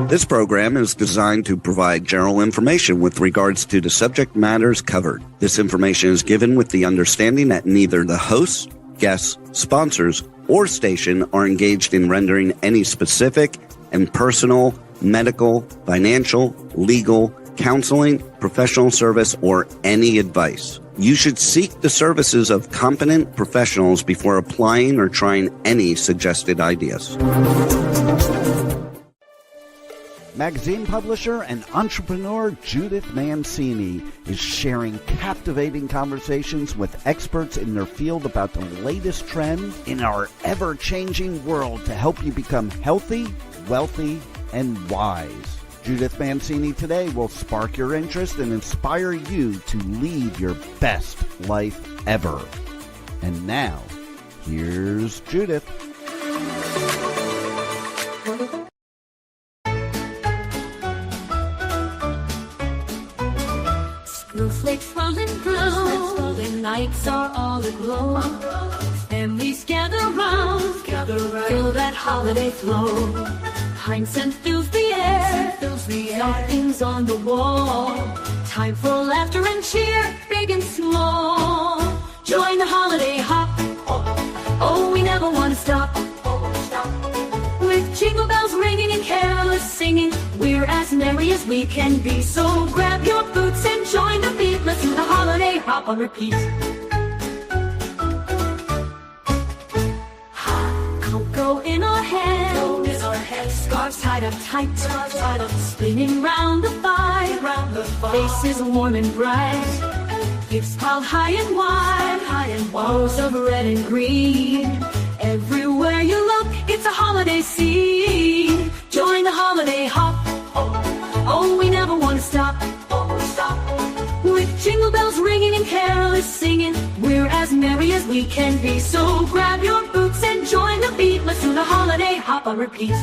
This program is designed to provide general information with regards to the subject matters covered. This information is given with the understanding that neither the hosts, guests, sponsors, or station are engaged in rendering any specific and personal, medical, financial, legal, counseling, professional service, or any advice. You should seek the services of competent professionals before applying or trying any suggested ideas. Magazine publisher and entrepreneur Judith Mancini is sharing captivating conversations with experts in their field about the latest trends in our ever-changing world to help you become healthy, wealthy, and wise. Judith Mancini today will spark your interest and inspire you to lead your best life ever. And now, here's Judith. Snowflakes falling down, the nights are all aglow. Families gather round, feel that holiday flow. Pine scent fills the air, stockings on the wall. Time for laughter and cheer, big and small. Join the holiday hop, oh, we never want to stop. With jingle bells ringing and carolers singing, we're as merry as we can be. So grab your boots and join the beat. Let's do the holiday hop on repeat. Cocoa in our hands, scarves tied up tight, spinning round the fire. Faces warm and bright, gifts piled high and wide, walls of red and green. Everywhere you look, it's a holiday scene. Join the holiday hop, oh, we never want to stop. With jingle bells ringing and carolers singing, we're as merry as we can be. So grab your boots and join the beat. Let's do the holiday hop on repeat.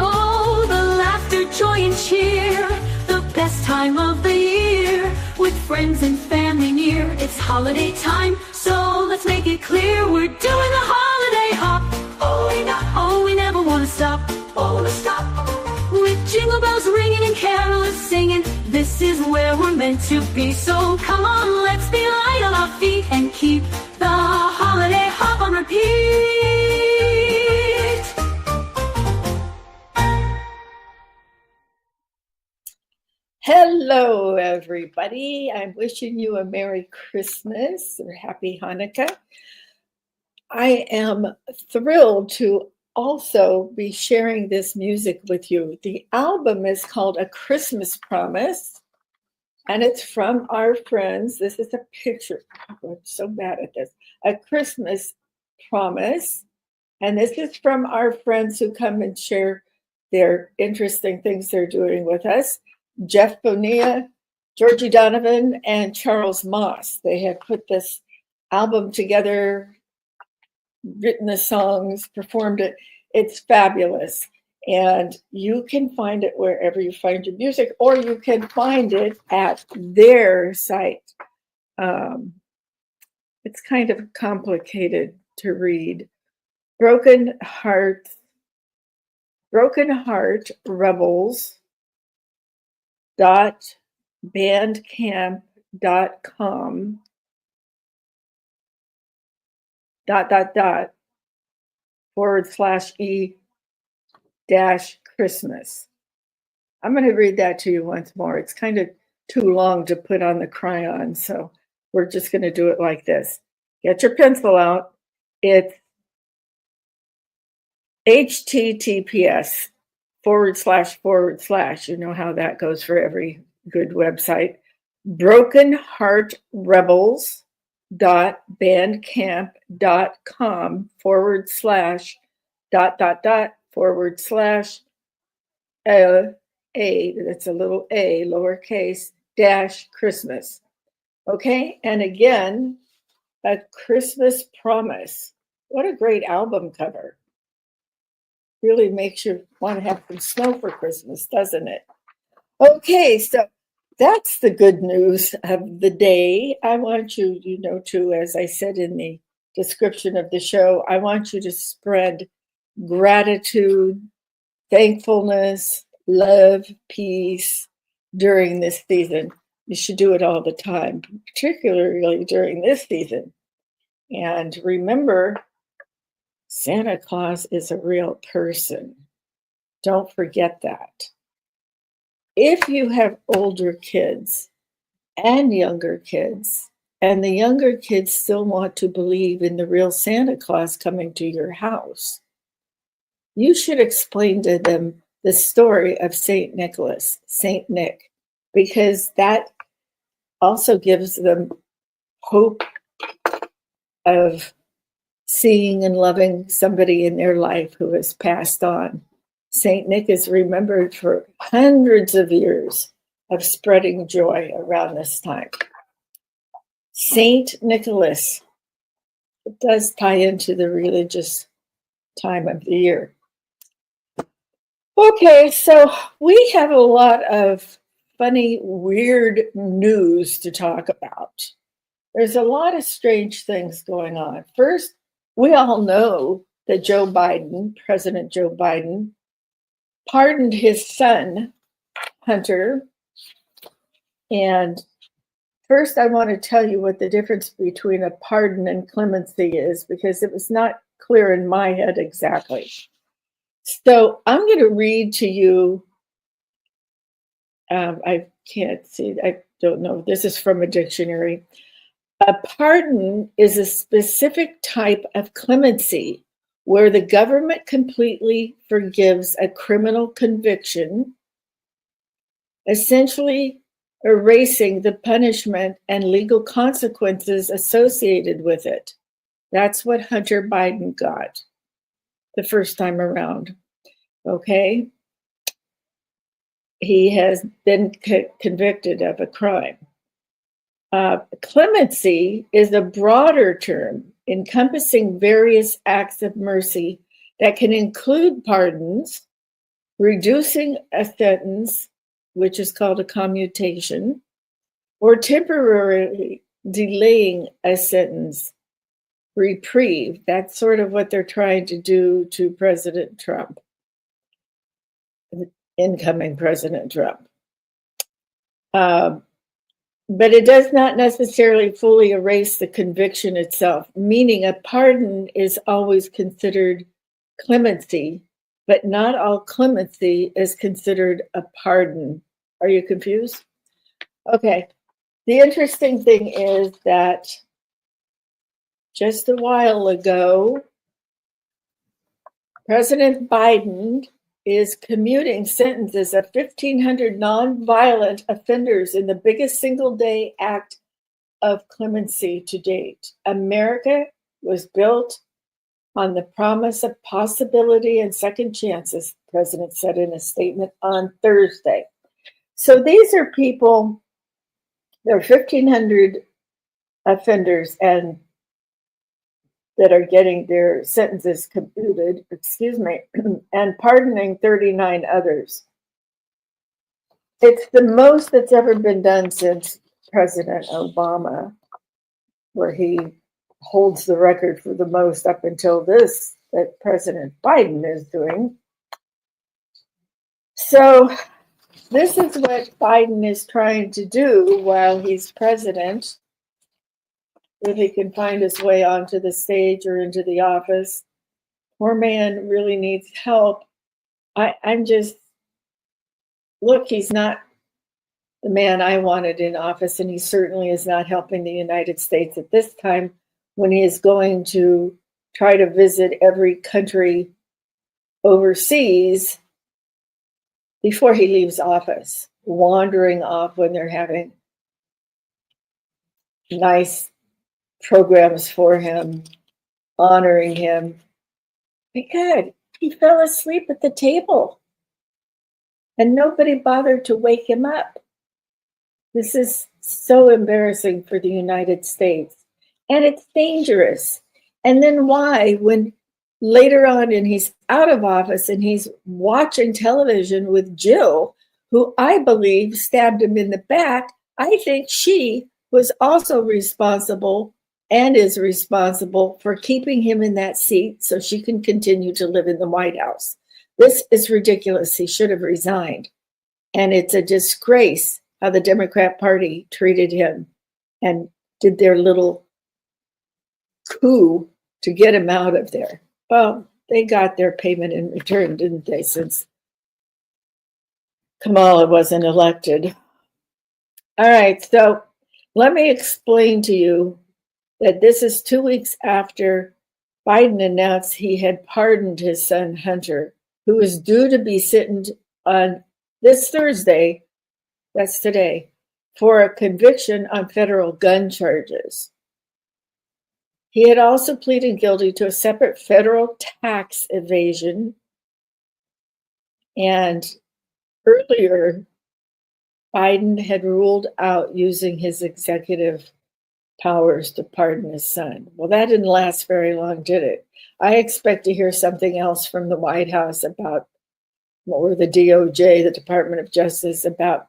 Oh, the laughter, joy, and cheer, the best time of the year. With friends and family near, it's holiday time, so let's make it clear. We're doing the holiday hop, oh, we never want to stop. With jingle bells ringing and carolers singing, this is where we're meant to be. So come on, let's be light on our feet and keep the holiday hop on repeat. Hello, everybody. I'm wishing you a Merry Christmas or Happy Hanukkah. I am thrilled to also be sharing this music with you. The album is called A Christmas Promise, and it's from our friends. This is a picture. Oh, I'm so bad at this. A Christmas Promise. And this is from our friends who come and share their interesting things they're doing with us. Jeff Bonilla, Georgie Donovan, and Charles Moss. They have put this album together, written the songs, performed it. It's fabulous. And you can find it wherever you find your music, or you can find it at their site. It's kind of complicated to read. Broken Heart Rebels.bandcamp.com /e-Christmas. I'm going to read that to you once more. It's kind of too long to put on the crayon, so we're just going to do it like this. Get your pencil out. It's https // you know how that goes for every good website. brokenheartrebels.bandcamp.com /a, that's a little a, lowercase, -Christmas. Okay, and again, A Christmas Promise. What a great album cover. Really makes you want to have some snow for Christmas, doesn't it? Okay, so that's the good news of the day. I want you, to, as I said in the description of the show, I want you to spread gratitude, thankfulness, love, peace during this season. You should do it all the time, particularly during this season. And remember, Santa Claus is a real person. Don't forget that. If you have older kids and younger kids, and the younger kids still want to believe in the real Santa Claus coming to your house, you should explain to them the story of Saint Nicholas, Saint Nick, because that also gives them hope of seeing and loving somebody in their life who has passed on. Saint Nick is remembered for hundreds of years of spreading joy around this time. Saint Nicholas, it does tie into the religious time of the year. Okay, so we have a lot of funny, weird news to talk about. There's a lot of strange things going on. First, we all know that Joe Biden, President Joe Biden, pardoned his son, Hunter. And first, I want to tell you what the difference between a pardon and clemency is, because it was not clear in my head exactly. So I'm going to read to you. I can't see, I don't know. This is from a dictionary. A pardon is a specific type of clemency where the government completely forgives a criminal conviction, essentially erasing the punishment and legal consequences associated with it. That's what Hunter Biden got the first time around. Okay? He has been convicted of a crime. Clemency is a broader term encompassing various acts of mercy that can include pardons, reducing a sentence, which is called a commutation, or temporarily delaying a sentence, reprieve. That's sort of what they're trying to do to President Trump, incoming President Trump. But it does not necessarily fully erase the conviction itself, meaning a pardon is always considered clemency, but not all clemency is considered a pardon. Are you confused? Okay. The interesting thing is that just a while ago, President Biden is commuting sentences of 1,500 nonviolent offenders in the biggest single-day act of clemency to date. America was built on the promise of possibility and second chances, the president said in a statement on Thursday. So these are people, there are 1,500 offenders and that are getting their sentences commuted, and pardoning 39 others. It's the most that's ever been done since President Obama, where he holds the record for the most up until this that President Biden is doing. So this is what Biden is trying to do while he's president. If he can find his way onto the stage or into the office. Poor man really needs help. I'm just, look, he's not the man I wanted in office, and he certainly is not helping the United States at this time when he is going to try to visit every country overseas before he leaves office, wandering off when they're having nice programs for him, honoring him. My God, he fell asleep at the table and nobody bothered to wake him up. This is so embarrassing for the United States, and it's dangerous. And then why, when later on and he's out of office and he's watching television with Jill, who I believe stabbed him in the back, I think she was also responsible and is responsible for keeping him in that seat so she can continue to live in the White House. This is ridiculous. He should have resigned. And it's a disgrace how the Democrat Party treated him and did their little coup to get him out of there. Well, they got their payment in return, didn't they, since Kamala wasn't elected. All right, so let me explain to you that this is 2 weeks after Biden announced he had pardoned his son Hunter, who is due to be sentenced on this Thursday, that's today, for a conviction on federal gun charges. He had also pleaded guilty to a separate federal tax evasion. And earlier, Biden had ruled out using his executive powers to pardon his son. Well, that didn't last very long, did it? I expect to hear something else from the White House about, or the DOJ, the Department of Justice, about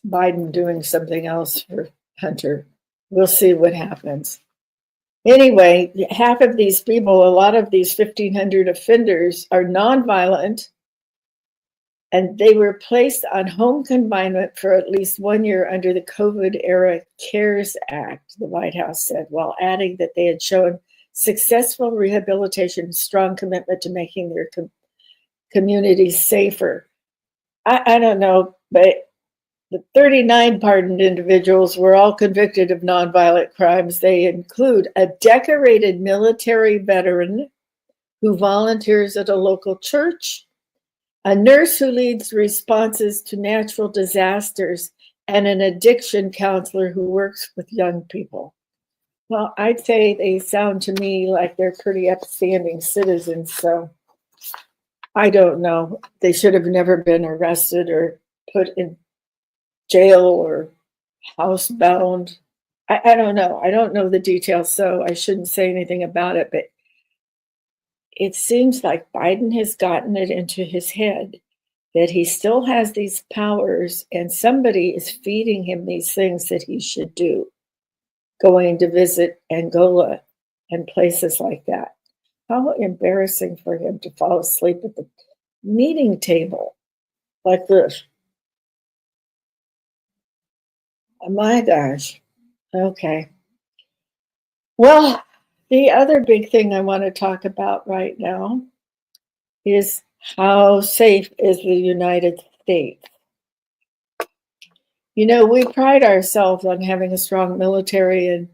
Biden doing something else for Hunter. We'll see what happens. Anyway, half of these people, a lot of these 1,500 offenders are nonviolent, and they were placed on home confinement for at least 1 year under the COVID-era CARES Act, the White House said, while adding that they had shown successful rehabilitation and strong commitment to making their communities safer. I don't know, but the 39 pardoned individuals were all convicted of nonviolent crimes. They include a decorated military veteran who volunteers at a local church, a nurse who leads responses to natural disasters, and an addiction counselor who works with young people. Well, I'd say they sound to me like they're pretty upstanding citizens, so I don't know. They should have never been arrested or put in jail or housebound. I don't know. I don't know the details, so I shouldn't say anything about it, but it seems like Biden has gotten it into his head that he still has these powers and somebody is feeding him these things that he should do, going to visit Angola and places like that. How embarrassing for him to fall asleep at the meeting table like this. Oh my gosh. Okay. Well, the other big thing I want to talk about right now is how safe is the United States? You know, we pride ourselves on having a strong military, and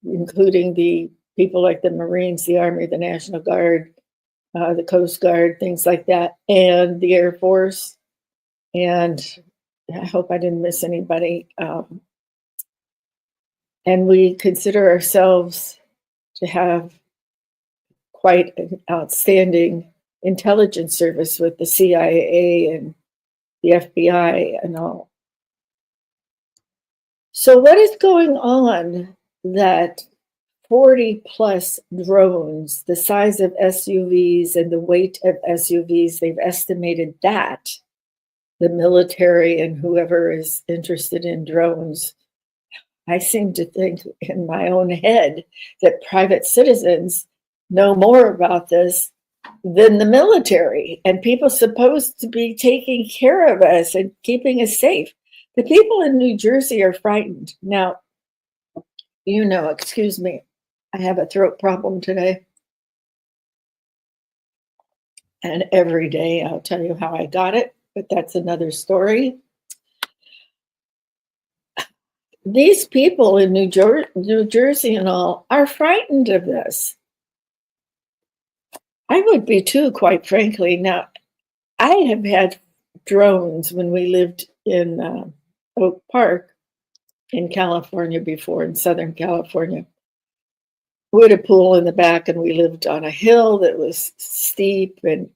including the people like the Marines, the Army, the National Guard, the Coast Guard, things like that, and the Air Force. And I hope I didn't miss anybody. And we consider ourselves to have quite an outstanding intelligence service with the CIA and the FBI and all. So what is going on that 40 plus drones, the size of SUVs and the weight of SUVs, they've estimated that the military and whoever is interested in drones, I seem to think in my own head that private citizens know more about this than the military, and people supposed to be taking care of us and keeping us safe. The people in New Jersey are frightened. Now, you know, excuse me, I have a throat problem today. And every day I'll tell you how I got it, but that's another story. These people in New Jersey and all are frightened of this. I would be too, quite frankly. Now, I have had drones when we lived in Oak Park in California before, in Southern California. We had a pool in the back and we lived on a hill that was steep, and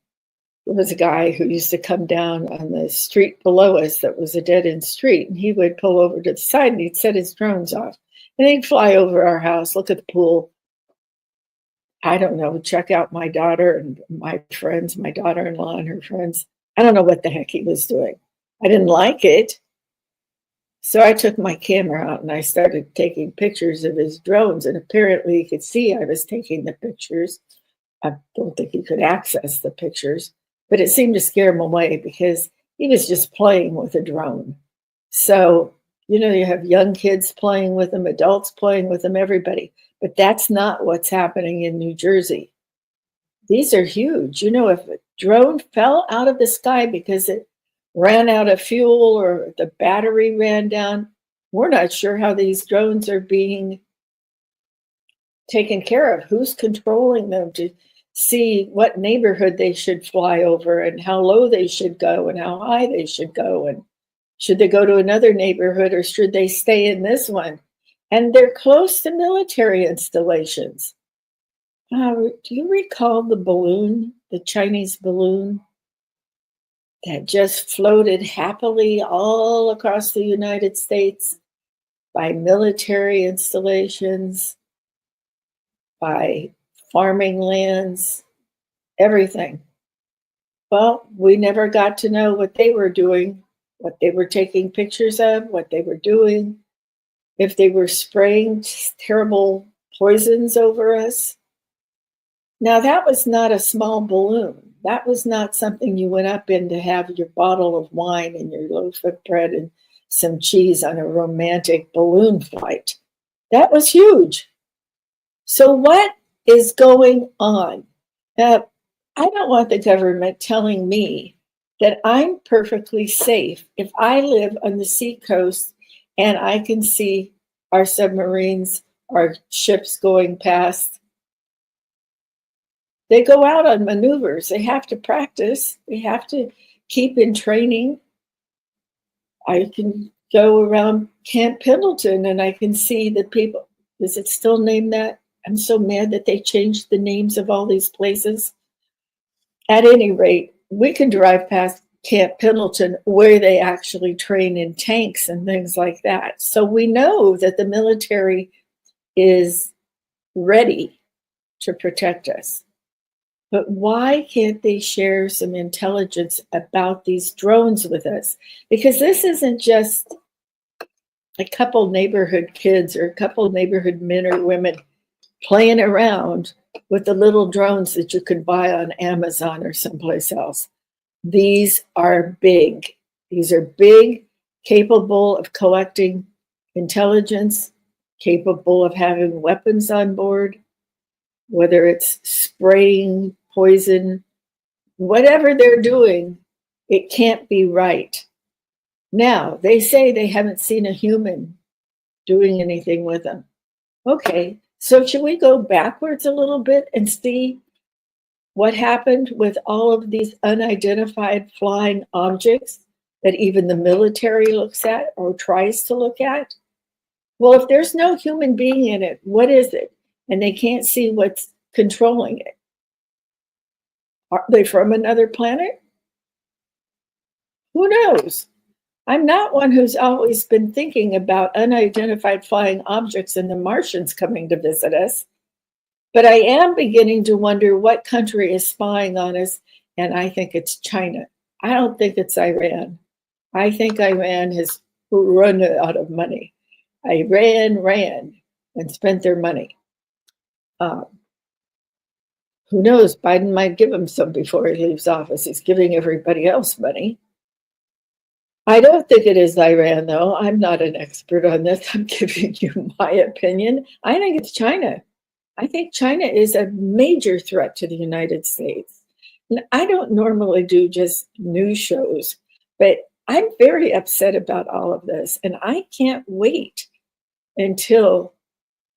there was a guy who used to come down on the street below us that was a dead-end street, and he would pull over to the side and he'd set his drones off. And he'd fly over our house, look at the pool, I don't know, check out my daughter and my friends, my daughter-in-law and her friends. I don't know what the heck he was doing. I didn't like it. So I took my camera out and I started taking pictures of his drones. And apparently he could see I was taking the pictures. I don't think he could access the pictures, but it seemed to scare him away because he was just playing with a drone. So, you have young kids playing with them, adults playing with them, everybody. But that's not what's happening in New Jersey. These are huge. If a drone fell out of the sky because it ran out of fuel or the battery ran down, we're not sure how these drones are being taken care of. Who's controlling them to see what neighborhood they should fly over and how low they should go and how high they should go, and should they go to another neighborhood or should they stay in this one? And they're close to military installations. Do you recall the balloon, the Chinese balloon that just floated happily all across the United States by military installations, by farming lands, everything? Well, we never got to know what they were doing, what they were taking pictures of, what they were doing, if they were spraying terrible poisons over us. Now, that was not a small balloon. That was not something you went up in to have your bottle of wine and your loaf of bread and some cheese on a romantic balloon flight. That was huge. So what is going on? Now, I don't want the government telling me that I'm perfectly safe if I live on the seacoast and I can see our submarines, our ships going past. They go out on maneuvers. They have to practice. They have to keep in training. I can go around Camp Pendleton and I can see the people. Is it still named that? I'm so mad that they changed the names of all these places. At any rate, we can drive past Camp Pendleton where they actually train in tanks and things like that. So we know that the military is ready to protect us. But why can't they share some intelligence about these drones with us? Because this isn't just a couple neighborhood kids or a couple neighborhood men or women playing around with the little drones that you could buy on Amazon or someplace else. These are big. These are big, capable of collecting intelligence, capable of having weapons on board, whether it's spraying poison, whatever they're doing, it can't be right. Now, they say they haven't seen a human doing anything with them. Okay, so should we go backwards a little bit and see what happened with all of these unidentified flying objects that even the military looks at or tries to look at? Well, if there's no human being in it, what is it? And they can't see what's controlling it. Are they from another planet? Who knows? I'm not one who's always been thinking about unidentified flying objects and the Martians coming to visit us, but I am beginning to wonder what country is spying on us, and I think it's China. I don't think it's Iran. I think Iran has run out of money. Iran ran and spent their money. Who knows? Biden might give him some before he leaves office. He's giving everybody else money. I don't think it is Iran, though. I'm not an expert on this. I'm giving you my opinion. I think it's China. I think China is a major threat to the United States. And I don't normally do just news shows, but I'm very upset about all of this. And I can't wait until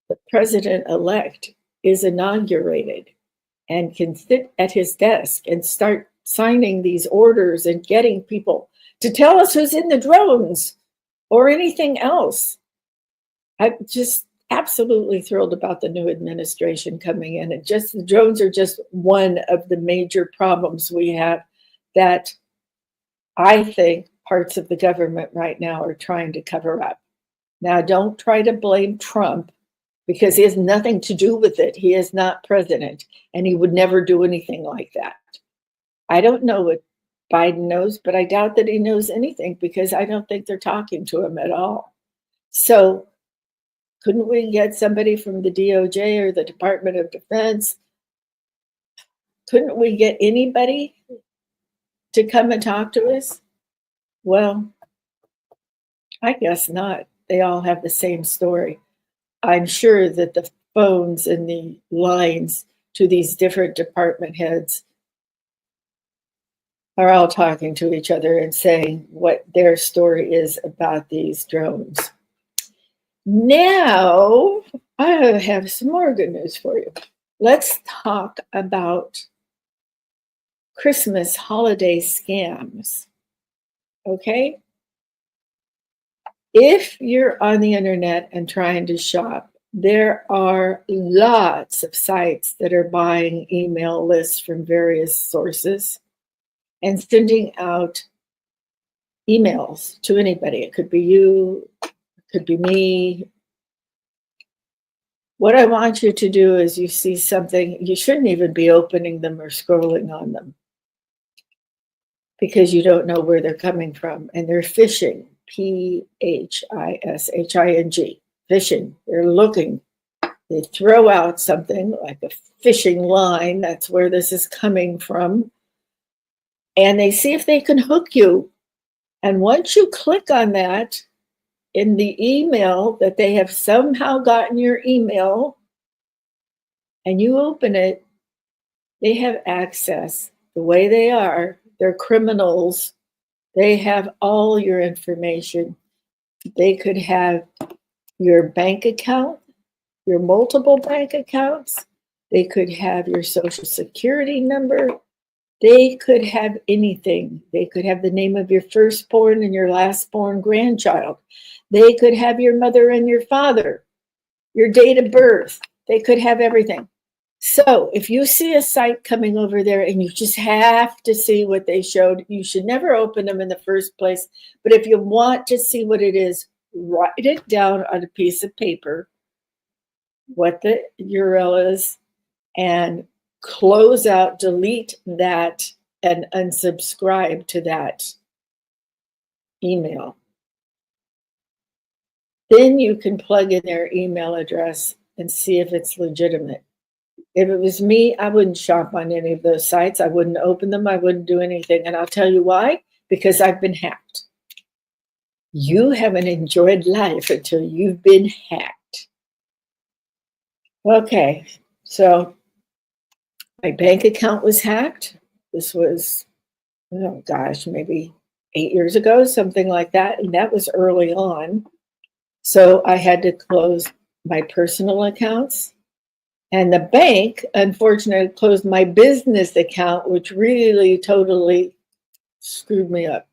the president-elect is inaugurated and can sit at his desk and start signing these orders and getting people to tell us who's in the drones or anything else. I'm just absolutely thrilled about the new administration coming in. And just the drones are just one of the major problems we have that I think parts of the government right now are trying to cover up. Now, don't try to blame Trump because he has nothing to do with it. He is not president, and he would never do anything like that. I don't know what Biden knows, but I doubt that he knows anything because I don't think they're talking to him at all. So couldn't we get somebody from the DOJ or the Department of Defense? Couldn't we get anybody to come and talk to us? Well, I guess not. They all have the same story. I'm sure that the phones and the lines to these different department heads are all talking to each other and saying what their story is about these drones. Now, I have some more good news for you. Let's talk about Christmas holiday scams. Okay? If you're on the internet and trying to shop, there are lots of sites that are buying email lists from various sources and sending out emails to anybody. It could be you, it could be me. What I want you to do is you see something, you shouldn't even be opening them or scrolling on them because you don't know where they're coming from. And they're phishing, phishing, phishing. They're looking. They throw out something like a phishing line. That's where this is coming from. And they see if they can hook you. And once you click on that, in the email that they have somehow gotten your email and you open it, they have access. The way they are, they're criminals. They have all your information. They could have your bank account, your multiple bank accounts. They could have your social security number. They could have anything. They could have the name of your firstborn and your lastborn grandchild. They could have your mother and your father, your date of birth. They could have everything. So if you see a site coming over there and you just have to see what they showed, you should never open them in the first place. But if you want to see what it is, write it down on a piece of paper, what the URL is, and close out, delete that, and unsubscribe to that email. Then you can plug in their email address and see if it's legitimate. If it was me, I wouldn't shop on any of those sites. I wouldn't open them. I wouldn't do anything. And I'll tell you why. Because I've been hacked. You haven't enjoyed life until you've been hacked. Okay, so my bank account was hacked. This was, oh gosh, maybe 8 years ago, something like that. And that was early on. So I had to close my personal accounts. And the bank, unfortunately, closed my business account, which really totally screwed me up.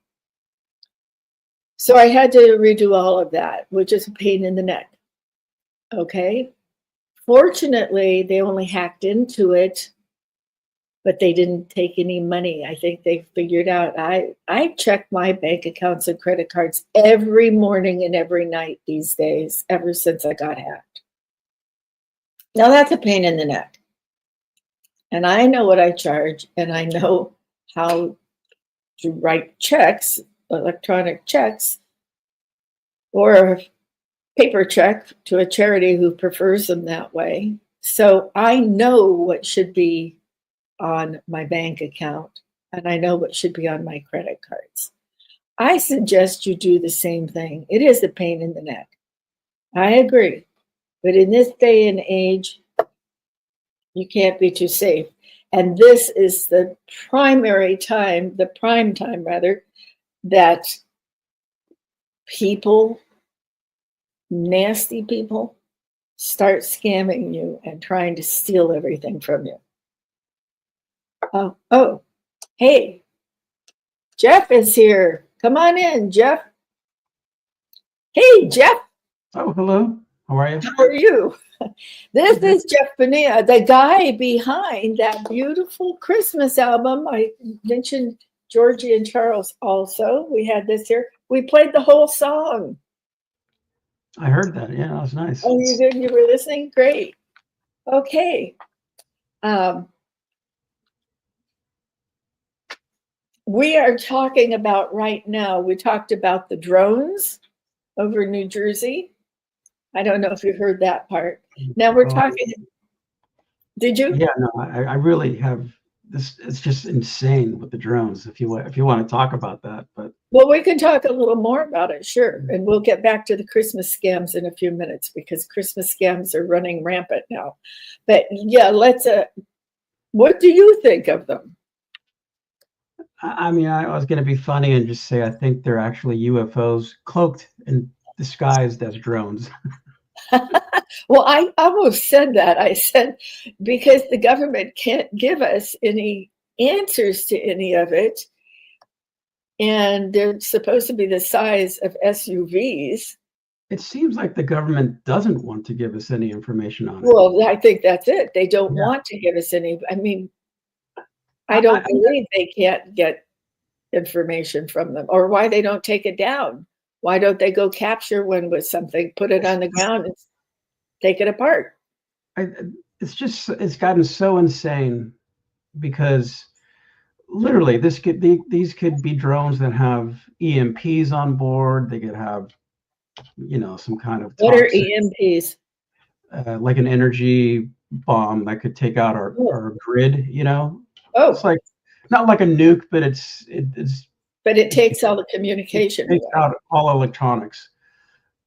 So I had to redo all of that, which is a pain in the neck. Okay. Fortunately, they only hacked into it, but they didn't take any money. I think they figured out, I check my bank accounts and credit cards every morning and every night these days, ever since I got hacked. Now that's a pain in the neck. And I know what I charge, and I know how to write checks, electronic checks, or a paper check to a charity who prefers them that way. So I know what should be on my bank account, and I know what should be on my credit cards. I suggest you do the same thing. It is a pain in the neck. I agree. But in this day and age, you can't be too safe. And this is the prime time that people, nasty people, start scamming you and trying to steal everything from you. Oh, hey, Jeff is here. Come on in, Jeff. Hey, Jeff. Oh, hello. How are you? How are you? This is Jeff Bonilla, the guy behind that beautiful Christmas album. I mentioned Georgie and Charles also. We had this here. We played the whole song. I heard that. Yeah, that was nice. Oh, you did? You were listening? Great. Okay. we are talking about right now, we talked about the drones over New Jersey. I don't know if you heard that part. Now we're talking, did you? Yeah, no, I really have this. It's just insane with the drones. If you want to talk about that, but Well, we can talk a little more about it, sure. And we'll get back to the Christmas scams in a few minutes because Christmas scams are running rampant now. But yeah, what do you think of them? I mean, I was going to be funny and just say I think they're actually UFOs cloaked and disguised as drones. Well, I almost said that. I said, because the government can't give us any answers to any of it, and they're supposed to be the size of SUVs. It seems like the government doesn't want to give us any information on it. Well, I think that's it. They don't Yeah. want to give us any. I mean, I don't believe they can't get information from them, or why they don't take it down. Why don't they go capture one with something, put it on the ground, and take it apart? It's gotten so insane because literally these could be drones that have EMPs on board. They could have, some kind of What are toxic, EMPs? like an energy bomb that could take out our grid. Oh, It's like not like a nuke, but but it takes all the communication it takes away. out all electronics.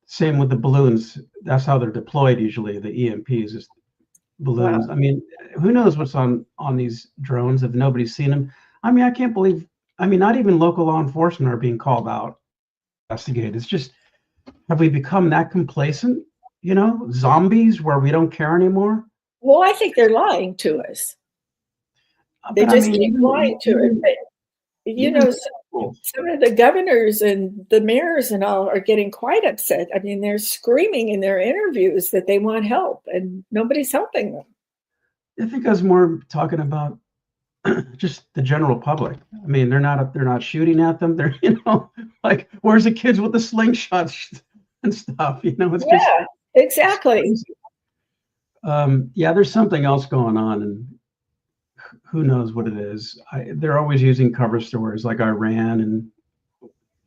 Same with the balloons. That's how they're deployed usually. The EMPs is balloons. Wow. I mean, who knows what's on these drones if nobody's seen them? I mean, I can't believe. I mean, not even local law enforcement are being called out, investigated. It's just, have we become that complacent? Zombies where we don't care anymore. Well, I think they're lying to us. They But I just mean, keep lying to us. But, some of the governors and the mayors and all are getting quite upset. I mean, they're screaming in their interviews that they want help, and nobody's helping them. I think I was more talking about just the general public. I mean, they're not shooting at them. They're like, where's the kids with the slingshots and stuff? It's Yeah, just exactly. yeah, there's something else going on, and who knows what it is. They're always using cover stories like Iran and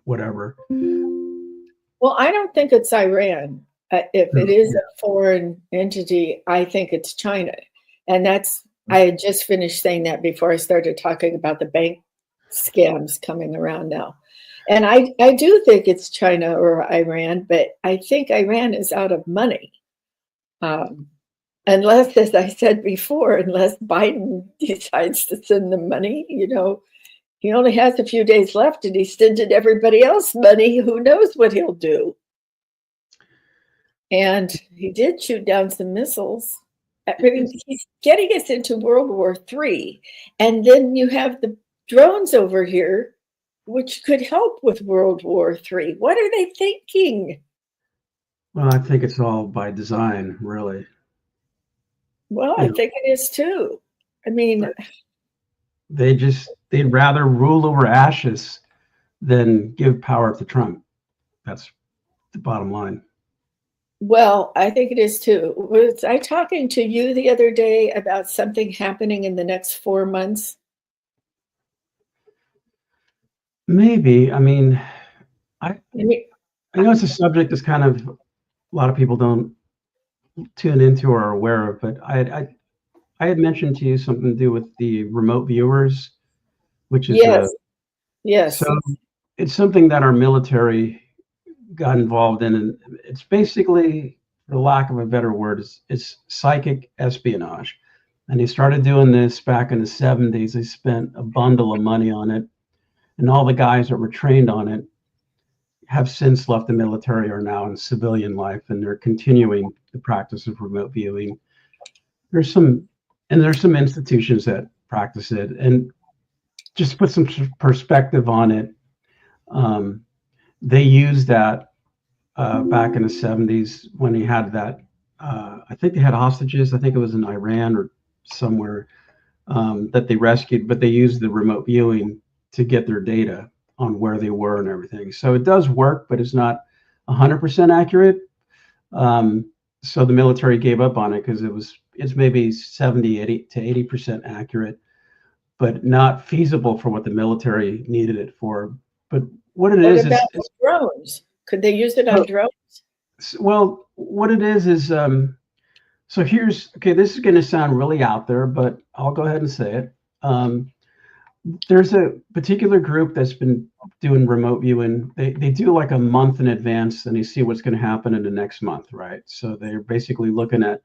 whatever. Well, I don't think it's Iran. If it is a foreign entity, I think it's China. And I had just finished saying that before I started talking about the bank scams coming around now. And I do think it's China or Iran, but I think Iran is out of money. Unless, as I said before, unless Biden decides to send them money, he only has a few days left and he sent everybody else money. Who knows what he'll do? And he did shoot down some missiles. I mean, he's getting us into World War III. And then you have the drones over here, which could help with World War III. What are they thinking? Well, I think it's all by design, really. Well, I think it is too. I mean, they'd rather rule over ashes than give power to Trump. That's the bottom line. Well, I think it is too. Was I talking to you the other day about something happening in the next 4 months? Maybe. I mean, I know it's a subject that's kind of a lot of people don't tune into or are aware of, but I had mentioned to you something to do with the remote viewers, which is yes. So it's something that our military got involved in, and it's basically, for lack of a better word, it's psychic espionage. And they started doing this back in the 70s. They spent a bundle of money on it, and all the guys that were trained on it have since left the military, are now in civilian life, and they're continuing the practice of remote viewing. There's some institutions that practice it, and just to put some perspective on it, they used that back in the 70s when he had that. I think they had hostages. I think it was in Iran or somewhere that they rescued, but they used the remote viewing to get their data on where they were and everything. So it does work, but it's not 100% accurate. So the military gave up on it because it's maybe 70 to 80% accurate. but not feasible for what the military needed it for. But what it What is about drones? Could they use it on drones? well, what it is so here's, okay, this is going to sound really out there, but I'll go ahead and say it. There's a particular group that's been doing remote viewing. They do like a month in advance, and they see what's going to happen in the next month, right? So they're basically looking at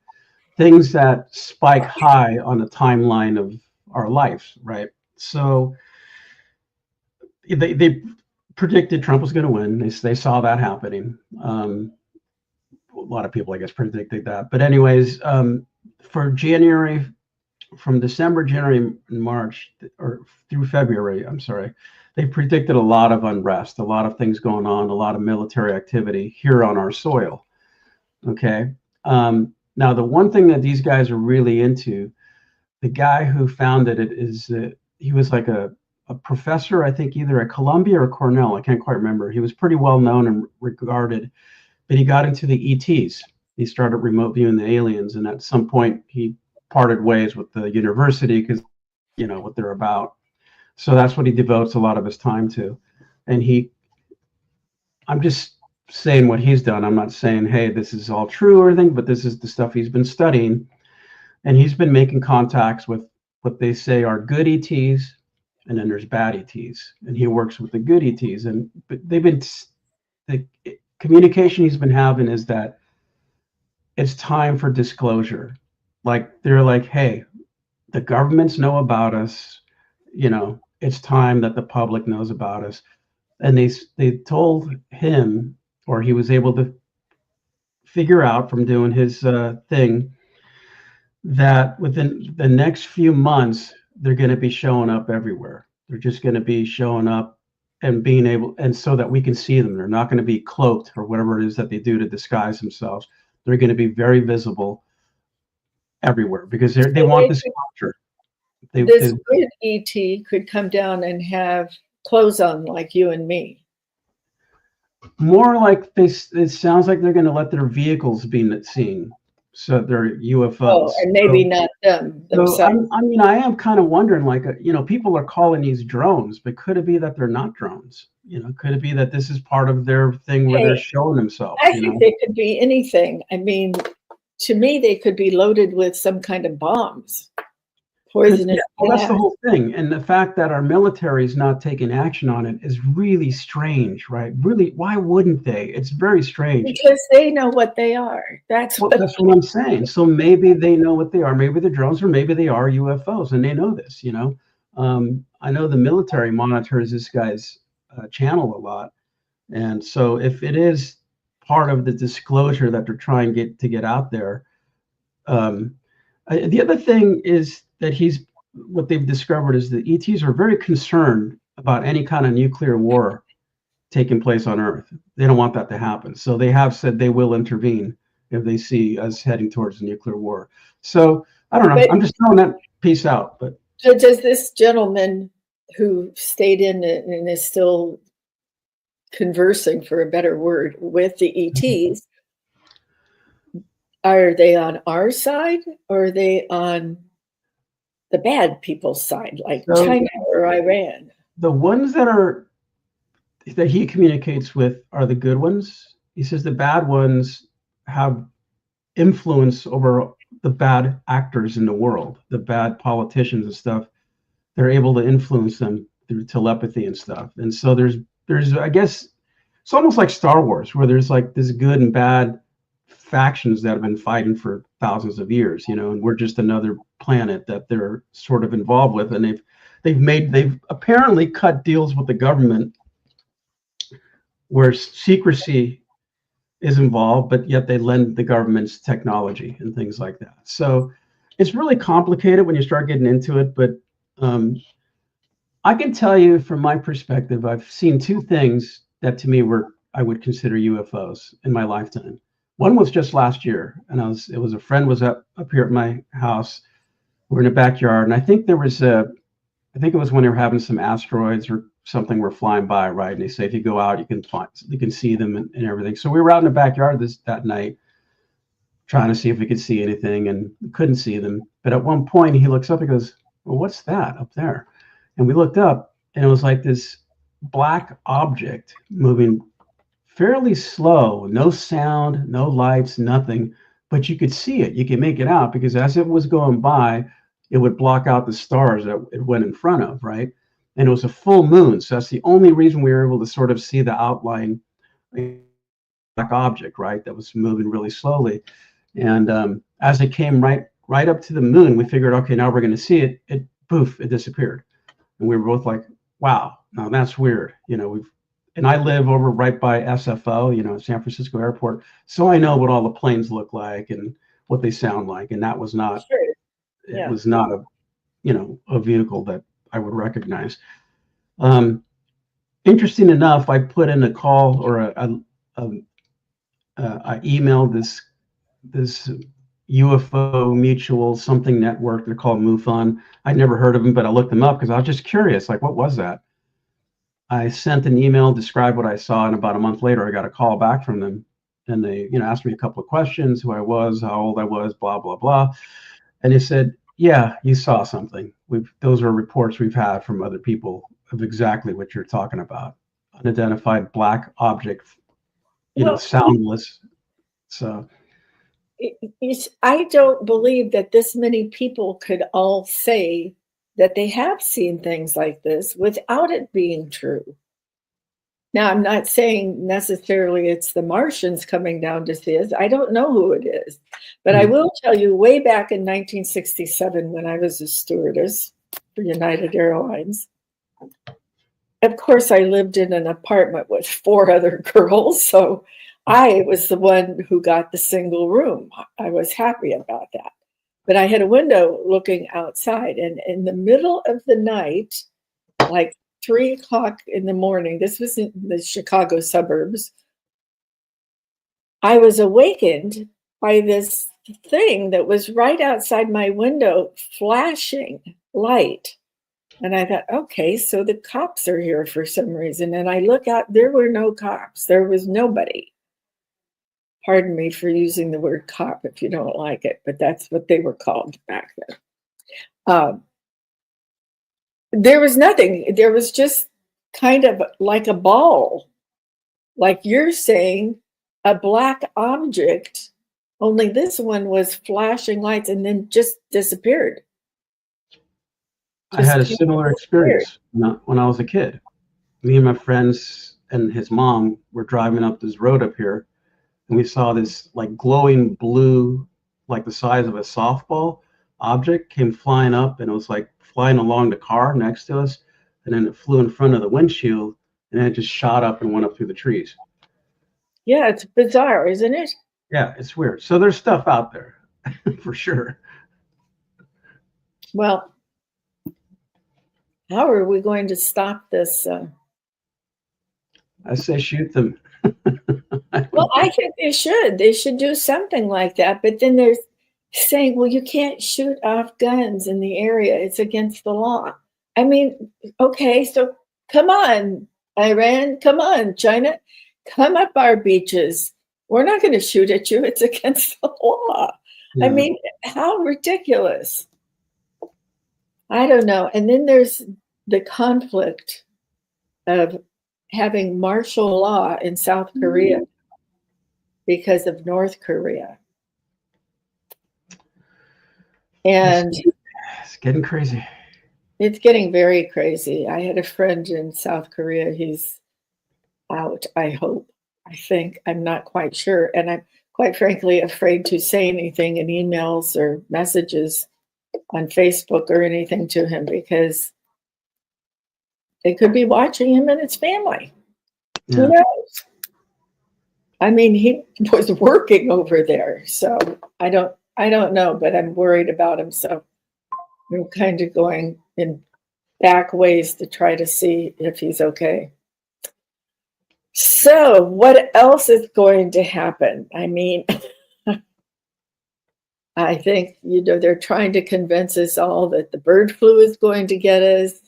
things that spike high on the timeline of our life, right? So they predicted Trump was going to win. They saw that happening. A lot of people, I guess, predicted that. But anyways, for January, from December, January, and March, or through February, I'm sorry, they predicted a lot of unrest, a lot of things going on, a lot of military activity here on our soil. Okay. Now, the one thing that these guys are really into, the guy who founded it is he was like a professor, I think either at Columbia or Cornell. I can't quite remember. He was pretty well known and regarded, but he got into the ETs. He started remote viewing the aliens, and at some point he parted ways with the university because, you know, what they're about. So that's what he devotes a lot of his time to. And I'm just saying what he's done. I'm not saying, hey, this is all true or anything, but this is the stuff he's been studying. And he's been making contacts with what they say are good ETs, and then there's bad ETs. And he works with the good ETs. But the communication he's been having is that it's time for disclosure. Like, they're like, hey, the governments know about us, you know, it's time that the public knows about us. And they told him, or he was able to figure out from doing his thing, that within the next few months, they're going to be showing up everywhere. They're just going to be showing up and being able, and so that we can see them. They're not going to be cloaked or whatever it is that they do to disguise themselves. They're going to be very visible everywhere because they want this culture. This good ET could come down and have clothes on like you and me. More like this, it sounds like they're going to let their vehicles be seen. So they're UFOs. Oh, and maybe not them themselves. So I mean, I am kind of wondering, like, you know, people are calling these drones, but could it be that they're not drones? You know, could it be that this is part of their thing where they're showing themselves? I think they could be anything. I mean, to me, they could be loaded with some kind of bombs. Poisonous. Yeah, well, that's the whole thing. And the fact that our military is not taking action on it is really strange, right? Really, why wouldn't they? It's very strange. Because they know what they are. That's what I'm saying. So maybe they know what they are. Maybe they're drones, or maybe they are UFOs, and they know this, you know. I know the military monitors this guy's channel a lot. And so if it is part of the disclosure that they're trying to get out there, the other thing is that what they've discovered is the ETs are very concerned about any kind of nuclear war taking place on Earth. They don't want that to happen. So they have said they will intervene if they see us heading towards a nuclear war. So I don't know. I'm just throwing that piece out. But so does this gentleman who stayed in it and is still conversing, for a better word, with the ETs, are they on our side, or are they on the bad people's side, like China or Iran? The ones that he communicates with are the good ones. He says the bad ones have influence over the bad actors in the world, the bad politicians and stuff. They're able to influence them through telepathy and stuff. And so there's I guess it's almost like Star Wars, where there's like this good and bad factions that have been fighting for thousands of years, you know, and we're just another planet that they're sort of involved with. And they've apparently cut deals with the government where secrecy is involved, but yet they lend the government's technology and things like that. So it's really complicated when you start getting into it. But I can tell you from my perspective, I've seen two things that to me I would consider UFOs in my lifetime. One was just last year, and it was a friend was up here at my house. We're in the backyard, and I think it was when they were having some asteroids or something were flying by, right? And they say if you go out, you can see them and everything. So we were out in the backyard that night, trying to see if we could see anything, and we couldn't see them. But at one point, he looks up and goes, well, what's that up there? And we looked up, and it was like this black object moving fairly slow, no sound, no lights, nothing, but you could see it. You could make it out because as it was going by, it would block out the stars that it went in front of, right? And it was a full moon. So that's the only reason we were able to sort of see the outline black object, right? That was moving really slowly. And as it came right up to the moon, we figured, okay, now we're going to see it. It poof, it disappeared. And we were both like, wow, now that's weird. And I live over right by SFO, San Francisco Airport. So I know what all the planes look like and what they sound like. And that was not, Sure. Yeah. It was not a vehicle that I would recognize. Interesting enough, I put in a call or I emailed this UFO mutual something network. They're called MUFON. I'd never heard of them, but I looked them up because I was just curious, like, what was that? I sent an email, described what I saw, and about a month later, I got a call back from them. And they, asked me a couple of questions, who I was, how old I was, blah, blah, blah. And they said, yeah, you saw something. Those are reports we've had from other people of exactly what you're talking about. Unidentified black object, soundless. So I don't believe that this many people could all say that they have seen things like this without it being true. Now, I'm not saying necessarily it's the Martians coming down to see us. I don't know who it is. But I will tell you, way back in 1967, when I was a stewardess for United Airlines, of course, I lived in an apartment with 4 other girls. So I was the one who got the single room. I was happy about that. But I had a window looking outside, and in the middle of the night, like 3 o'clock in the morning, this was in the Chicago suburbs, I was awakened by this thing that was right outside my window, flashing light. And I thought, okay, so the cops are here for some reason. And I look out, there were no cops. There was nobody. Pardon me for using the word cop if you don't like it, but that's what they were called back then. There was nothing. There was just kind of like a ball, like you're saying, a black object, only this one was flashing lights and then just disappeared. I had a similar experience when I was a kid. Me and my friends and his mom were driving up this road up here, and we saw this like glowing blue, like the size of a softball object came flying up, and it was like flying along the car next to us, and then it flew in front of the windshield, and then it just shot up and went up through the trees. Yeah, it's bizarre, isn't it? Yeah, it's weird. So there's stuff out there for sure. Well, how are we going to stop this? I say shoot them. Well, I think they should. They should do something like that. But then they're saying, well, you can't shoot off guns in the area. It's against the law. I mean, okay, so come on, Iran. Come on, China. Come up our beaches. We're not going to shoot at you. It's against the law. Yeah. I mean, how ridiculous. I don't know. And then there's the conflict of having martial law in South Korea because of North Korea. And it's getting crazy. It's getting very crazy. I had a friend in South Korea. He's out, I hope. I think. I'm not quite sure. And I'm quite frankly afraid to say anything in emails or messages on Facebook or anything to him because they could be watching him and his family. Yeah. Who knows? I mean, he was working over there, so I don't know, but I'm worried about him. So I'm kind of going in back ways to try to see if he's okay. So what else is going to happen? I mean, I think, they're trying to convince us all that the bird flu is going to get us,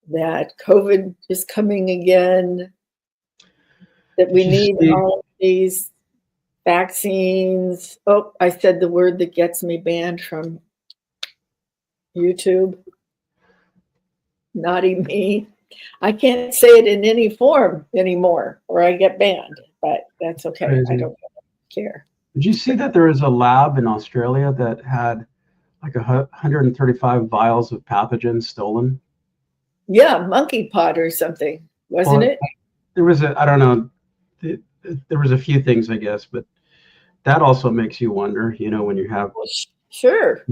that COVID is coming again, that we need all of these vaccines. Oh, I said the word that gets me banned from YouTube. Naughty me. I can't say it in any form anymore or I get banned, but that's okay. I Crazy. don't care. Did you see that there is a lab in Australia that had like 135 vials of pathogens stolen? Yeah, monkey pot or something, wasn't Well, it? there was I don't know, there was a few things, I guess, but that also makes you wonder, when you have Well, sure.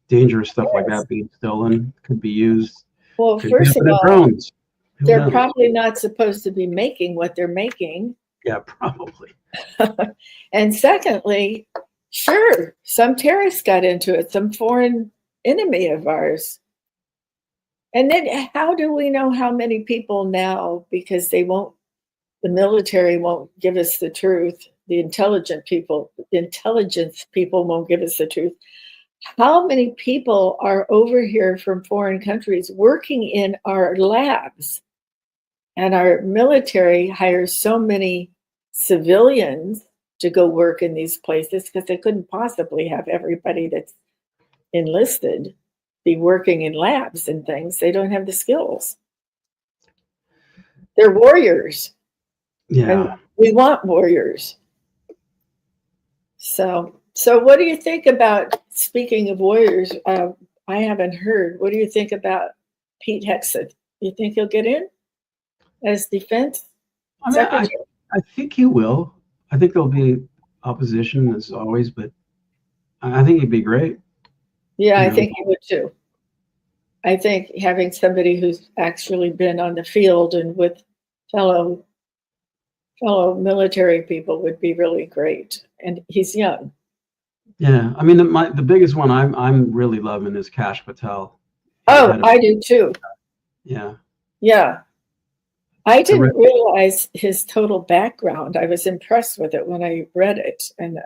dangerous stuff like Yes. that being stolen, could be used, Well, could be first of in all, drones. Who they're knows? probably not supposed to be making what they're making. Yeah, probably. And secondly, sure, some terrorists got into it, some foreign enemy of ours. And then how do we know how many people now, because the military won't give us the truth, the intelligence people won't give us the truth. How many people are over here from foreign countries working in our labs? And our military hires so many civilians to go work in these places because they couldn't possibly have everybody that's enlisted be working in labs and things. They don't have the skills. They're warriors, and Yeah. we want warriors. So what do you think about, speaking of warriors, I haven't heard, what do you think about Pete Hegseth? You think he'll get in as defense I mean, secretary? I think he will. I think there'll be opposition as always, but I think he'd be great. Yeah, You I know? think he would too. I think having somebody who's actually been on the field and with fellow military people would be really great. And he's young. Yeah, I mean, the biggest one I'm really loving is Kash Patel. Oh, I do too. Yeah. Yeah. I didn't Terrific. realize his total background. I was impressed with it when I read it. And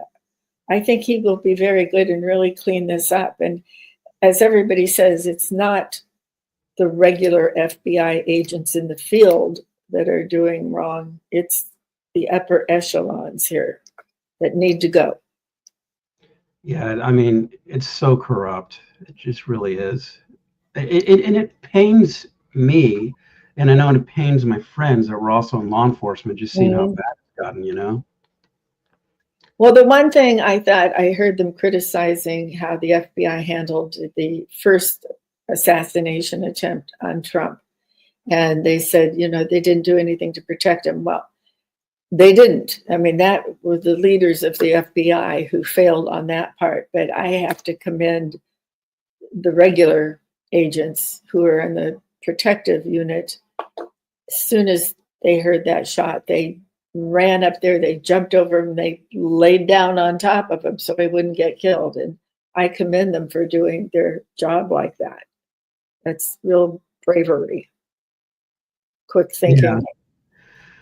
I think he will be very good and really clean this up. And as everybody says, it's not the regular FBI agents in the field that are doing wrong. It's the upper echelons here that need to go. Yeah, I mean, it's so corrupt. It just really is. And it pains me, and I know it pains my friends that were also in law enforcement, just seeing how bad it's gotten. Well, the one thing I thought, I heard them criticizing how the FBI handled the first assassination attempt on Trump. And they said, they didn't do anything to protect him. Well, they didn't. I mean, that were the leaders of the FBI who failed on that part. But I have to commend the regular agents who are in the protective unit. As soon as they heard that shot, they ran up there, they jumped over him, they laid down on top of him so he wouldn't get killed. And I commend them for doing their job like that. That's real bravery, quick thinking. Yeah.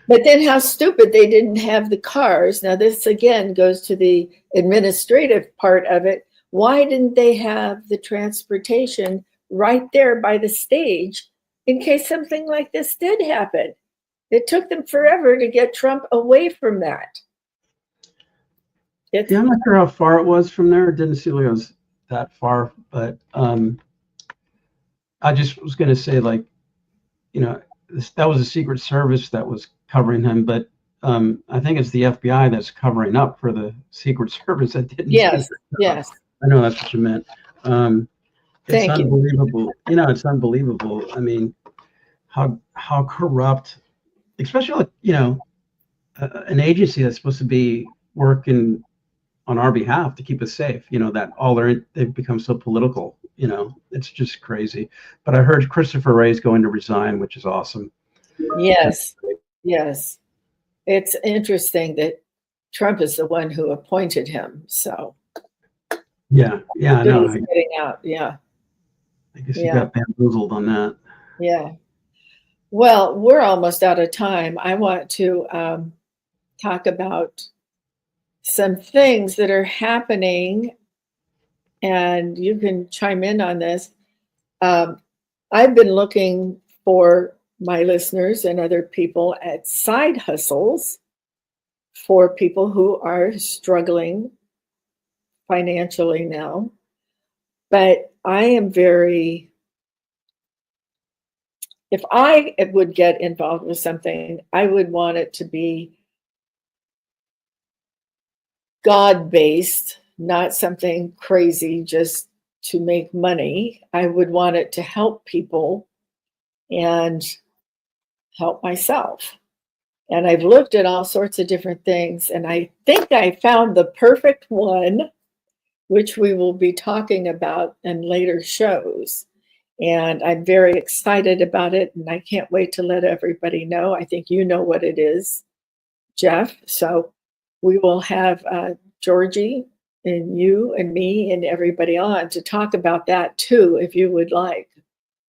But then how stupid they didn't have the cars. Now, this again goes to the administrative part of it. Why didn't they have the transportation right there by the stage in case something like this did happen? It took them forever to get Trump away from that. Yeah, I'm not sure how far it was from there. It didn't seem like it was that far, but I just was going to say, like, that was a Secret Service that was covering him, but I think it's the FBI that's covering up for the Secret Service that didn't. Yes, yes. I know that's what you meant. It's Thank you. unbelievable. It's unbelievable. I mean, how corrupt, especially like, an agency that's supposed to be working on our behalf to keep us safe. That they've become so political. It's just crazy. But I heard Christopher Wray's going to resign, which is awesome. Yes, yes. It's interesting that Trump is the one who appointed him. So yeah, I know. he's getting out. Yeah, I guess he got bamboozled on that. yeah. Well, we're almost out of time. I want to talk about some things that are happening, and you can chime in on this. I've been looking for my listeners and other people at side hustles for people who are struggling financially now. But I am very if I would get involved with something, I would want it to be God-based, not something crazy just to make money. I would want it to help people and help myself. And I've looked at all sorts of different things, and I think I found the perfect one, which we will be talking about in later shows. And I'm very excited about it, and I can't wait to let everybody know. I think you know what it is, Jeff. So we will have Georgie and you and me and everybody on to talk about that too, if you would like.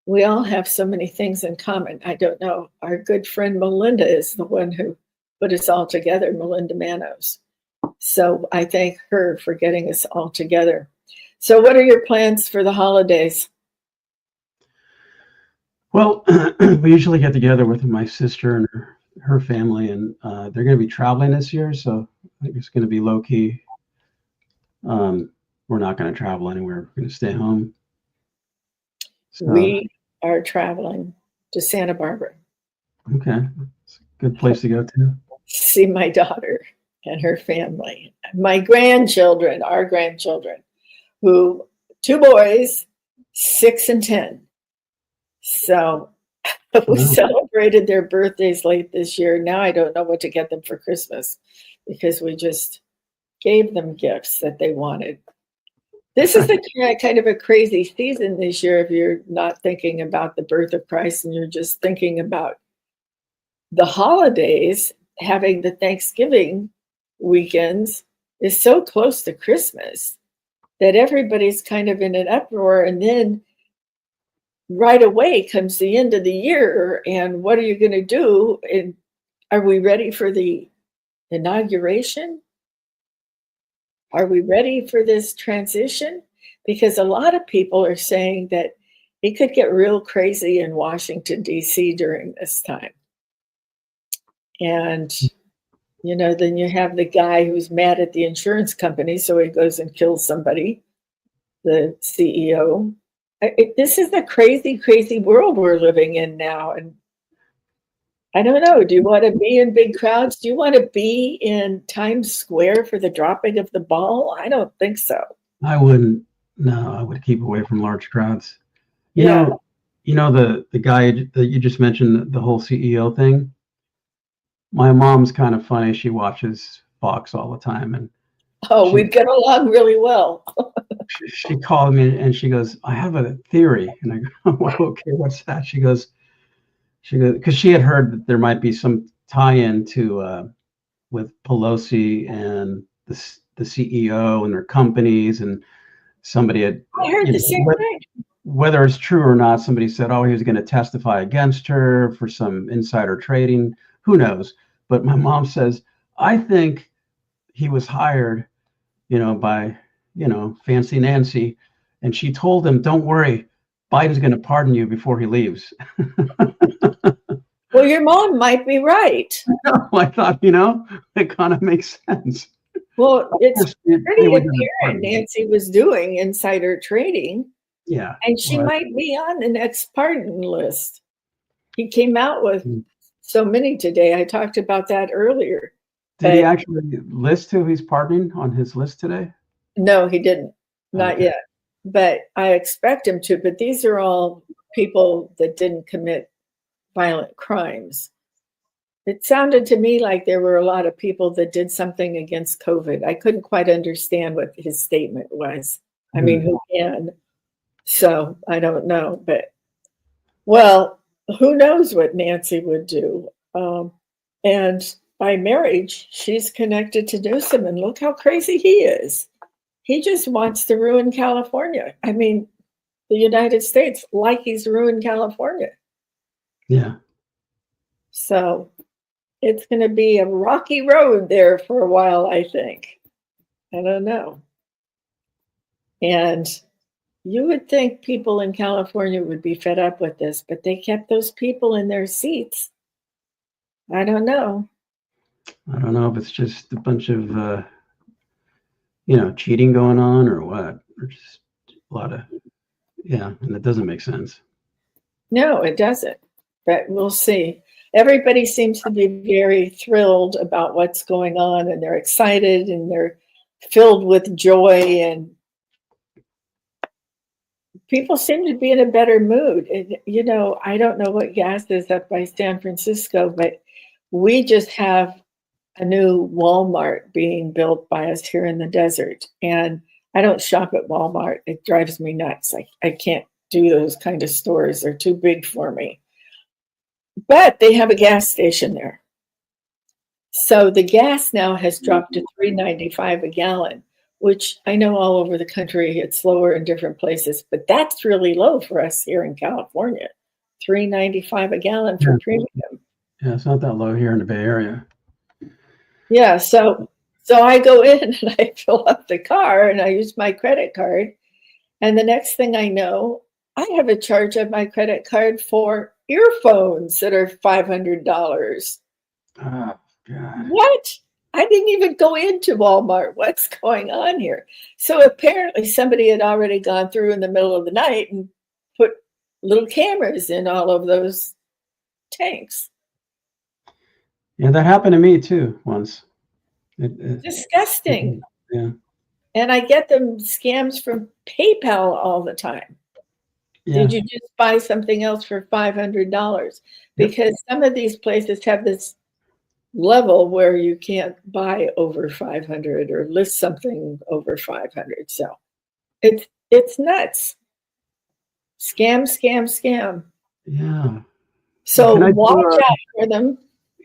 We all have so many things in common. I don't know. Our good friend Melinda is the one who put us all together, Melinda Manos. So I thank her for getting us all together. So what are your plans for the holidays? Well, we usually get together with my sister and her family, and they're going to be traveling this year, so I think it's going to be low key. We're not going to travel anywhere. We're going to stay home. So, We are traveling to Santa Barbara. Okay, it's a good place to go to. See my daughter and her family, my grandchildren, our grandchildren, who 2 boys, 6 and 10. So we celebrated their birthdays late this year. Now I don't know what to get them for Christmas because we just gave them gifts that they wanted. This is a kind of a crazy season this year if you're not thinking about the birth of Christ and you're just thinking about the holidays. Having the Thanksgiving weekends is so close to Christmas that everybody's kind of in an uproar, and then right away comes the end of the year, and what are you going to do? And are we ready for the inauguration? Are we ready for this transition? Because a lot of people are saying that it could get real crazy in Washington, D.C. during this time. And, you know, then you have the guy who's mad at the insurance company, so he goes and kills somebody, the CEO. This is the crazy, crazy world we're living in now. And I don't know, do you want to be in big crowds? Do you want to be in Times Square for the dropping of the ball? I don't think so. I wouldn't. No, I would keep away from large crowds. You Yeah. know the guy that you just mentioned, the whole CEO thing. My mom's kind of funny. She watches Fox all the time, and we get along really well. she called me and she goes, "I have a theory," and I go, well, "Okay, what's that?" She goes, because she had heard that there might be some tie-in to with Pelosi and the CEO and their companies, and somebody had. I heard the same thing. Whether it's true or not, somebody said, "Oh, he was going to testify against her for some insider trading." Who knows? But my mom says, "I think he was hired, by, Fancy Nancy, and she told him, 'Don't worry, Biden's going to pardon you before he leaves.'" Well, your mom might be right. I thought, it kind of makes sense. Well, it's pretty apparent Nancy was doing insider trading. Yeah. And she might be on the next pardon list. He came out with so many today. I talked about that earlier. Did he actually list who he's pardoning on his list today? No, he didn't. Not yet. But I expect him to. But these are all people that didn't commit violent crimes. It sounded to me like there were a lot of people that did something against COVID. I couldn't quite understand what his statement was. I mean, who can? So I don't know. But, well, who knows what Nancy would do? And by marriage, she's connected to Newsom, and look how crazy he is. He just wants to ruin California. I mean, the United States, like he's ruined California. Yeah. So it's going to be a rocky road there for a while, I think. I don't know. And you would think people in California would be fed up with this, but they kept those people in their seats. I don't know. I don't know if it's just a bunch of, cheating going on or what, or just a lot of, and it doesn't make sense. No, it doesn't. but we'll see. Everybody seems to be very thrilled about what's going on, and they're excited and they're filled with joy, and people seem to be in a better mood. And, I don't know what gas is up by San Francisco, but we just have a new Walmart being built by us here in the desert. And I don't shop at Walmart. It drives me nuts. I can't do those kind of stores. They're too big for me. But they have a gas station there. So the gas now has dropped to $3.95 a gallon, which I know all over the country it's lower in different places, but that's really low for us here in California. $3.95 a gallon for premium. Yeah, it's not that low here in the Bay Area. Yeah, so I go in and I fill up the car and I use my credit card. And the next thing I know, I have a charge on my credit card for earphones that are $500. Oh, God. What? I didn't even go into Walmart. What's going on here? So apparently somebody had already gone through in the middle of the night and put little cameras in all of those tanks. Yeah, that happened to me too once. Disgusting. Yeah. And I get them scams from PayPal all the time. Yeah. Did you just buy something else for $500? Because some of these places have this level where you can't buy over 500 or list something over 500. So it's nuts. Scam. Yeah. So watch out for them.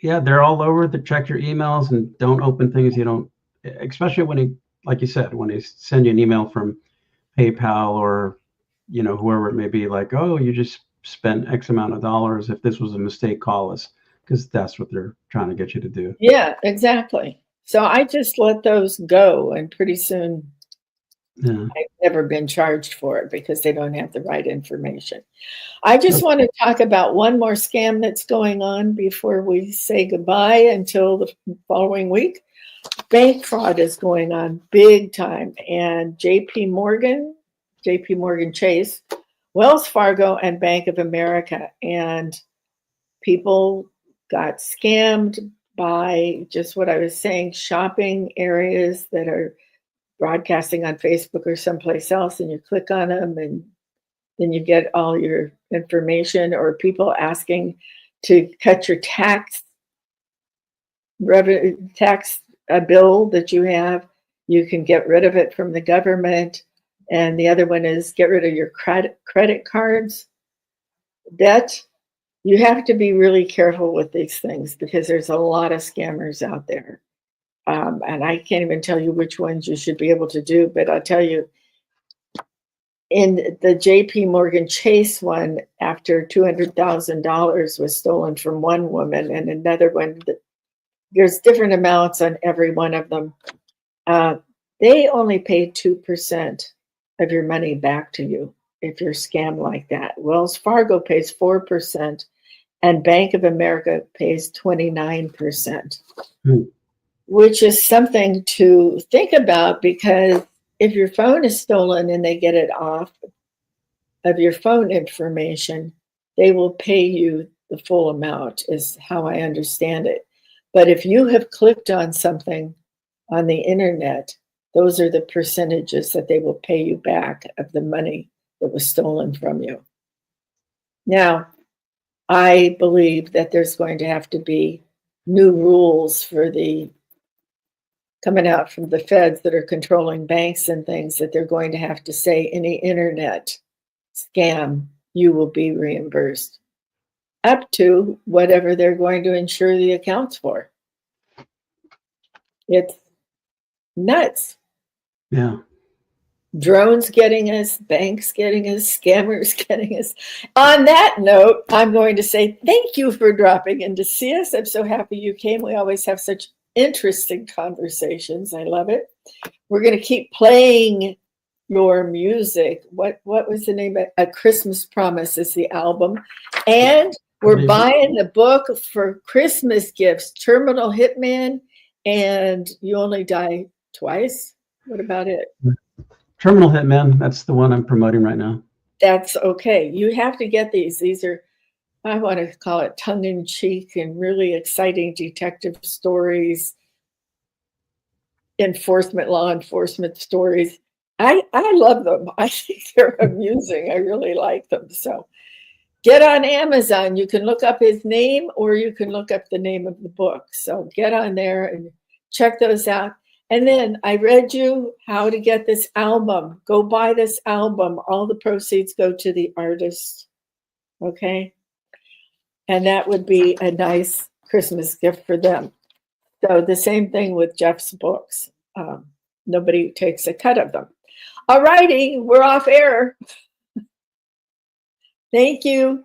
Yeah, they're all over. Check your emails and don't open things you don't, especially when like you said, when they send you an email from PayPal or, whoever it may be, like, oh, you just spent X amount of dollars. If this was a mistake, call us, because that's what they're trying to get you to do. Yeah, exactly. So I just let those go, and pretty soon I've never been charged for it because they don't have the right information. I just want to talk about one more scam that's going on before we say goodbye until the following week. Bank fraud is going on big time, and JP Morgan Chase, Wells Fargo, and Bank of America, and people got scammed by just what I was saying, shopping areas that are broadcasting on Facebook or someplace else, and you click on them and then you get all your information, or people asking to cut your tax bill that you have. You can get rid of it from the government. And the other one is get rid of your credit cards debt. You have to be really careful with these things because there's a lot of scammers out there. And I can't even tell you which ones you should be able to do, but I'll tell you, in the JP Morgan Chase one, after $200,000 was stolen from one woman, and another one, there's different amounts on every one of them. They only pay 2% of your money back to you if you're scammed like that. Wells Fargo pays 4%, and Bank of America pays 29%, which is something to think about, because if your phone is stolen and they get it off of your phone information, they will pay you the full amount, is how I understand it. But if you have clicked on something on the internet, those are the percentages that they will pay you back of the money that was stolen from you. Now, I believe that there's going to have to be new rules for the coming out from the feds that are controlling banks and things, that they're going to have to say any internet scam, you will be reimbursed up to whatever they're going to insure the accounts for. It's nuts. Yeah. Drones getting us, banks getting us, scammers getting us. On that note, I'm going to say thank you for dropping in to see us. I'm so happy you came. We always have such interesting conversations. I love it. We're going to keep playing your music. What was the name of it? A Christmas Promise is the album. And we're buying the book for Christmas gifts, Terminal Hitman, and You Only Die Twice. What about it? Terminal Hitman. That's the one I'm promoting right now. That's okay. You have to get these. These are I want to call it tongue-in-cheek and really exciting detective stories, law enforcement stories. I love them. I think they're amusing. I really like them. So get on Amazon. You can look up his name or you can look up the name of the book. So get on there and check those out. And then I read you how to get this album. Go buy this album. All the proceeds go to the artist. Okay? And that would be a nice Christmas gift for them. So the same thing with Jeff's books. Nobody takes a cut of them. All righty, we're off air. Thank you.